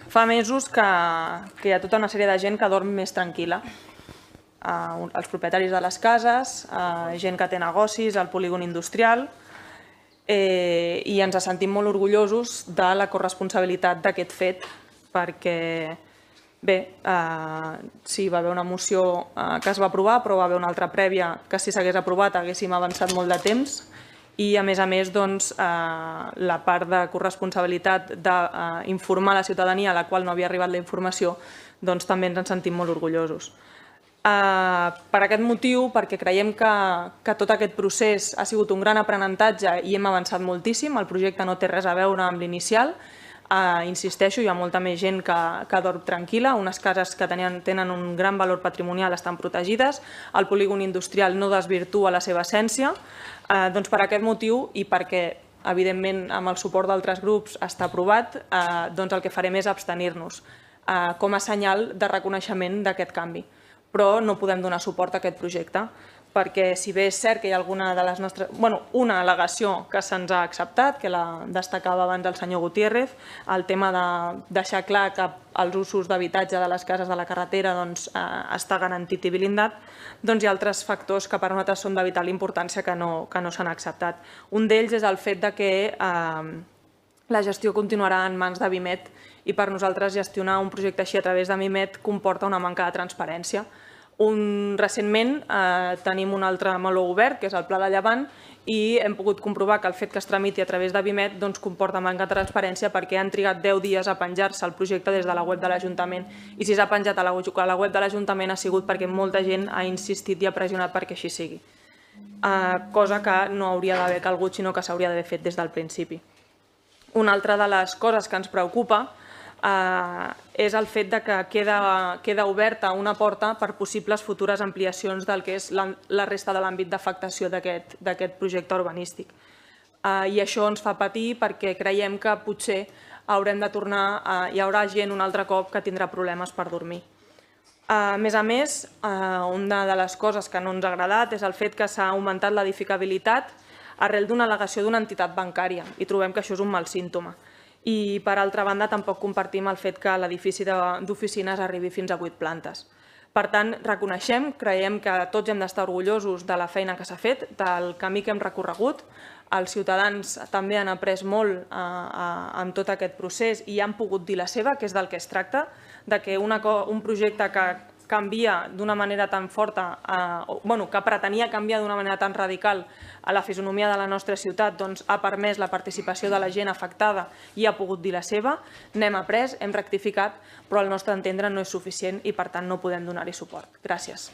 Fa mesos que hi ha tota una sèrie de gent que dorm més tranquil·la. Els propietaris de les cases, gent que té negocis al polígon industrial, i ens sentim molt orgullosos de la corresponsabilitat d'aquest fet, perquè bé, sí, va haver una moció que es va aprovar, però va haver una altra prèvia que si s'hagués aprovat haguéssim avançat molt de temps, i a més, la part de corresponsabilitat d'informar la ciutadania a la qual no havia arribat la informació, doncs també ens en sentim molt orgullosos. Per aquest motiu, perquè creiem que tot aquest procés ha sigut un gran aprenentatge i hem avançat moltíssim, el projecte no té res a veure amb l'inicial, insisteixo, hi ha molta més gent que dorm tranquil·la, unes cases que tenen un gran valor patrimonial estan protegides, el polígon industrial no desvirtua la seva essència, doncs per aquest motiu i perquè evidentment amb el suport d'altres grups està aprovat, doncs el que farem és abstenir-nos com a senyal de reconeixement d'aquest canvi. Però no podem donar suport a aquest projecte, perquè si bé és cert que hi ha alguna de les nostres... una al·legació que se'ns ha acceptat, que la destacava abans el senyor Gutiérrez, el tema de deixar clar que els usos d'habitatge de les cases de la carretera està garantit i blindat, doncs hi ha altres factors que per nosaltres són de vital importància que no s'han acceptat. Un d'ells és el fet que la gestió continuarà en mans de Vimet i per nosaltres gestionar un projecte així a través de Vimet comporta una manca de transparència. Recentment tenim un altre meló obert, que és el Pla de Llevant, i hem pogut comprovar que el fet que es tramiti a través de Vimet comporta manca de transparència perquè han trigat 10 dies a penjar-se el projecte des de la web de l'Ajuntament. I si s'ha penjat a la web de l'Ajuntament ha sigut perquè molta gent ha insistit i ha pressionat perquè així sigui. Cosa que no hauria d'haver calgut, sinó que s'hauria d'haver fet des del principi. Una altra de les coses que ens preocupa és el fet que queda oberta una porta per possibles futures ampliacions del que és la resta de l'àmbit d'afectació d'aquest projecte urbanístic. I això ens fa patir perquè creiem que potser haurem de tornar, hi haurà gent un altre cop que tindrà problemes per dormir. A més, una de les coses que no ens ha agradat és el fet que s'ha augmentat l'edificabilitat arrel d'una al·legació d'una entitat bancària i trobem que això és un mal símptoma. I, per altra banda, tampoc compartim el fet que l'edifici d'oficines arribi fins a 8 plantes. Per tant, creiem que tots hem d'estar orgullosos de la feina que s'ha fet, del camí que hem recorregut. Els ciutadans també han après molt en tot aquest procés i han pogut dir la seva, que és del que es tracta, que un projecte que canvia d'una manera tan forta, que pretenia canviar d'una manera tan radical a la fisonomia de la nostra ciutat, ha permès la participació de la gent afectada i ha pogut dir la seva. N'hem après, hem rectificat, però al nostre entendre no és suficient i per tant no podem donar-hi suport. Gràcies.